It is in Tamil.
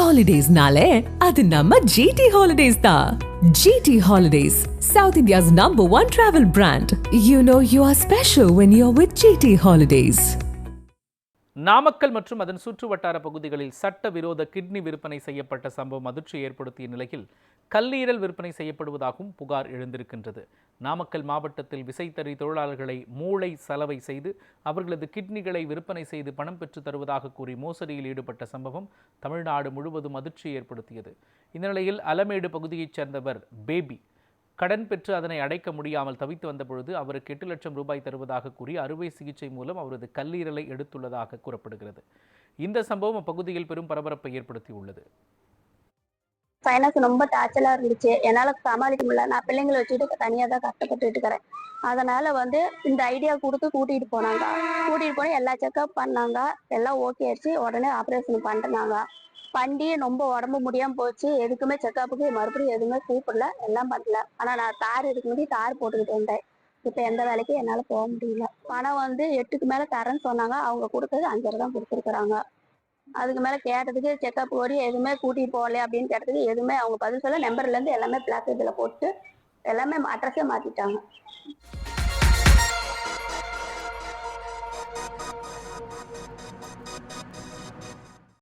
ஹாலிடேஸ்னாலே அது நம்ம ஜிடி ஹாலிடேஸ் தான். GT holidays, South India's #1 travel brand. You know you are special when you're with GT Holidays. Namakkal மற்றும் அதன் சுற்று வட்டார பகுதிகளில் சட்டவிரோத கிட்னி விற்பனை செய்யப்பட்ட சம்பவம் அதிர்ச்சி ஏற்படுத்திய நிலையில் கல்லீரல் விற்பனை செய்யப்படுவதாகவும் புகார் எழுந்திருக்கின்றது. நாமக்கல் மாவட்டத்தில் விசைத்தறி தொழிலாளர்களை மூளை சலவை செய்து அவர்களது கிட்னிகளை விற்பனை செய்து பணம் பெற்று தருவதாக கூறி மோசடியில் ஈடுபட்ட சம்பவம் தமிழ்நாடு முழுவதும் அதிர்ச்சி ஏற்படுத்தியது. இந்த நிலையில் அலமேடு பகுதியைச் சேர்ந்தவர் பேபி கடன் பெற்று அதனை அடைக்க முடியாமல் தவித்து வந்த பொழுது அவருக்கு 8 லட்சம் ரூபாய் தருவதாக கூறி அறுவை சிகிச்சை மூலம் அவரது கல்லீரலை எடுத்துள்ளதாக கூறப்படுகிறது. இந்த சம்பவம் அப்பகுதியில் பெரும் பரபரப்பை ஏற்படுத்தியுள்ளது. ஃபைனான்ஸ் ரொம்ப டார்ச்சலா இருந்துச்சு. என்னால சமாளிக்க முடியல. நான் பிள்ளைங்களை வச்சுட்டு தனியா தான் கஷ்டப்பட்டு இருக்கிறேன். அதனால இந்த ஐடியா கொடுத்து கூட்டிட்டு போனாங்க. கூட்டிட்டு போய் எல்லா செக்அப் பண்ணாங்க. எல்லாம் ஓகே ஆயிடுச்சு. உடனே ஆப்ரேஷன் பண்ணாங்க. பண்ணி ரொம்ப உடம்பு முடியாம போச்சு. எதுக்குமே செக்அப்புக்கு மறுபடியும் எதுவுமே கூப்பிடல, எல்லாம் பண்ணல. ஆனா நான் தார் இதுக்கு முன்னாடி தார் போட்டுக்கிட்டு இருந்தேன். இப்ப எந்த வேலைக்கும் என்னால போக முடியல. பணம் 8க்கு மேல தரேன்னு சொன்னாங்க. அவங்க கொடுத்தது 5 தான் கொடுத்துருக்குறாங்க. அதுக்கு மேல கேட்டதுக்கு செக்அப் ஓடி எதுவுமே கூட்டிட்டு போகல அப்படின்னு கேட்டதுக்கு எதுவுமே அவங்க பதில் சொல்ல. நம்பர்ல இருந்து எல்லாமே பிளாக் இதுல போட்டு எல்லாமே அட்ரஸே மாத்திட்டாங்க.